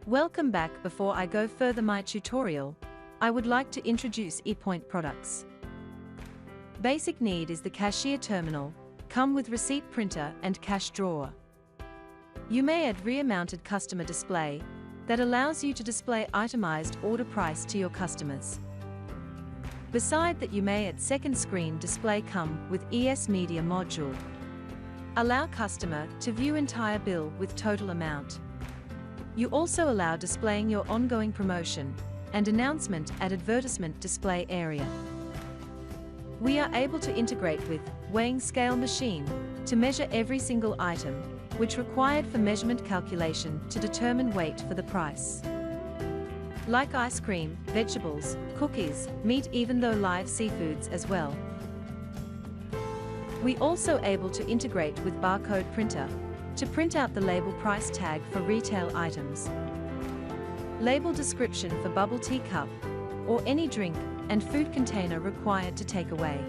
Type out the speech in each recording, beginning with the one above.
Welcome back. Before I go further my tutorial, I would like to introduce Epoint products. Basic need is the cashier terminal, come with receipt printer and cash drawer. You may add rear-mounted customer display that allows you to display itemized order price to your customers. Beside that, you may add second screen display come with ES media module. Allow customer to view entire bill with total amount. You also allow displaying your ongoing promotion and announcement at advertisement display area. We are able to integrate with weighing scale machine to measure every single item, which required for measurement calculation to determine weight for the price. Like ice cream, vegetables, cookies, meat, even though live seafoods as well. We also able to integrate with barcode printer to print out the label price tag for retail items. Label description for bubble tea cup or any drink and food container required to take away.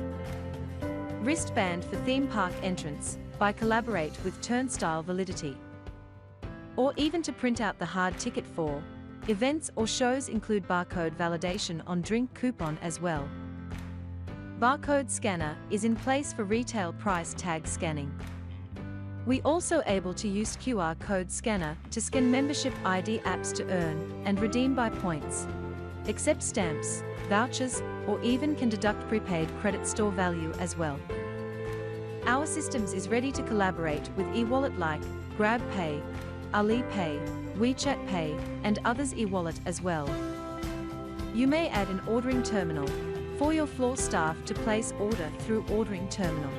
Wristband for theme park entrance by collaborate with turnstile validity. Or even to print out the hard ticket for events or shows, include barcode validation on drink coupon as well. Barcode scanner is in place for retail price tag scanning. We also able to use QR code scanner to scan membership ID apps to earn and redeem buy points, accept stamps, vouchers, or even can deduct prepaid credit store value as well. Our systems is ready to collaborate with e-wallet like GrabPay, Alipay, WeChat Pay, and others e-wallet as well. You may add an ordering terminal for your floor staff to place order through ordering terminal.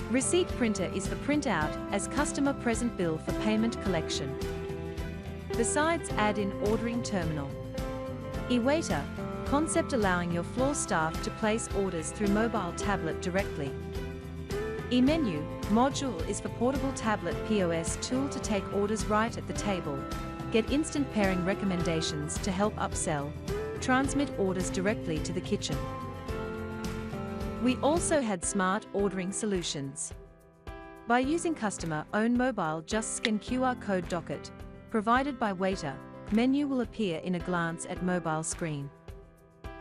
Receipt printer is for printout as customer present bill for payment collection. Besides, add in ordering terminal. E-waiter concept allowing your floor staff to place orders through mobile tablet directly. E-menu module is for portable tablet POS tool to take orders right at the table, get instant pairing recommendations to help upsell, transmit orders directly to the kitchen. We also had smart ordering solutions. By using customer-owned mobile, just scan QR code docket provided by waiter, menu will appear in a glance at mobile screen.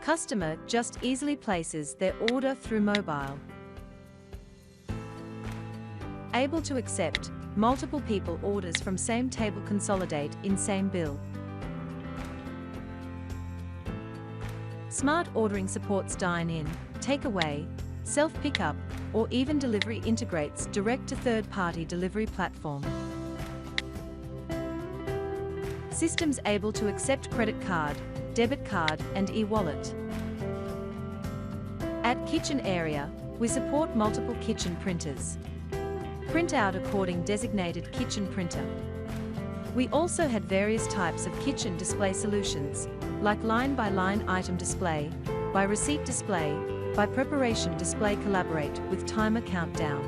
Customer just easily places their order through mobile. Able to accept multiple people orders from same table, consolidate in same bill. Smart ordering supports dine-in, takeaway, self-pickup, or even delivery, integrates direct to third-party delivery platform. Systems able to accept credit card, debit card, and e-wallet. At kitchen area, we support multiple kitchen printers. Print out according designated kitchen printer. We also had various types of kitchen display solutions, like line-by-line item display, by receipt display, by preparation display, collaborate with timer countdown.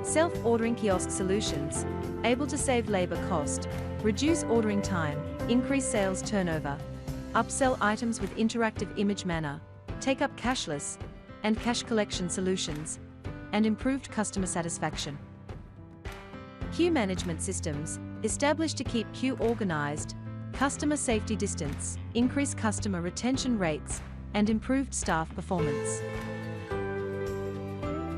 Self-ordering kiosk solutions, able to save labor cost, reduce ordering time, increase sales turnover, upsell items with interactive image manner, take up cashless and cash collection solutions, and improved customer satisfaction. Queue management systems, established to keep queue organized, customer safety distance, increase customer retention rates, and improved staff performance.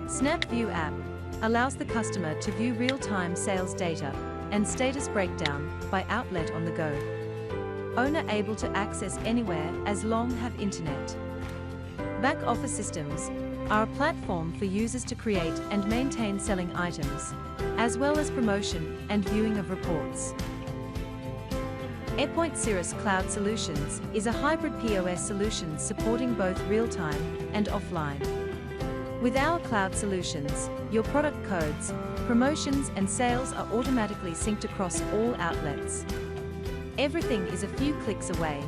SnapVue app allows the customer to view real-time sales data and status breakdown by outlet on the go. Owner able to access anywhere as long have internet. Back office systems are a platform for users to create and maintain selling items, as well as promotion and viewing of reports. Epoint Cirrus Cloud Solutions is a hybrid POS solution supporting both real-time and offline. With our cloud solutions, your product codes, promotions and sales are automatically synced across all outlets. Everything is a few clicks away.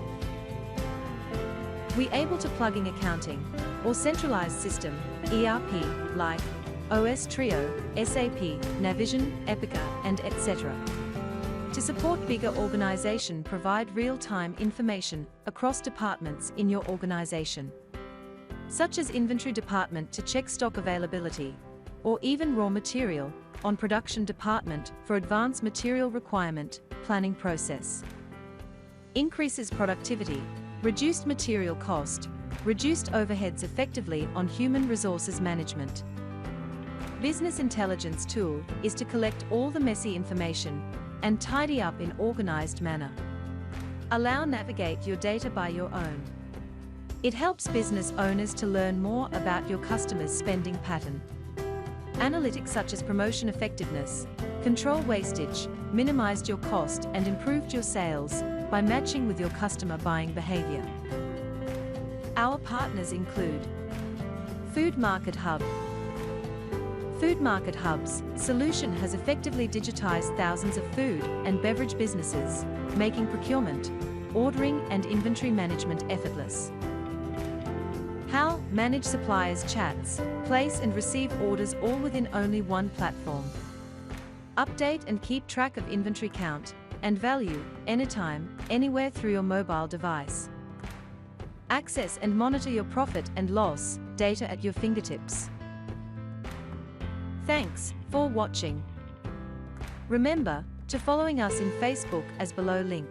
We able to plug in accounting or centralized system, ERP, like OS Trio, SAP, Navision, Epica, and etc. To support bigger organization, provide real-time information across departments in your organization, such as inventory department to check stock availability, or even raw material on production department for advanced material requirement planning process. increases productivity, reduced material cost, reduced overheads effectively on human resources management. Business intelligence tool is to collect all the messy information and tidy up in organized manner. Allow navigate your data by your own. It helps business owners to learn more about your customers' spending pattern. Analytics such as promotion effectiveness, control wastage, minimized your cost and improved your sales by matching with your customer buying behavior. Our partners include Food Market Hub. Food Market Hub's solution has effectively digitized thousands of food and beverage businesses, making procurement, ordering and inventory management effortless. HAL manage suppliers chats, place and receive orders all within only one platform. Update and keep track of inventory count and value anytime, anywhere through your mobile device. Access and monitor your profit and loss data at your fingertips. Thanks for watching. Remember to following us in Facebook as below link.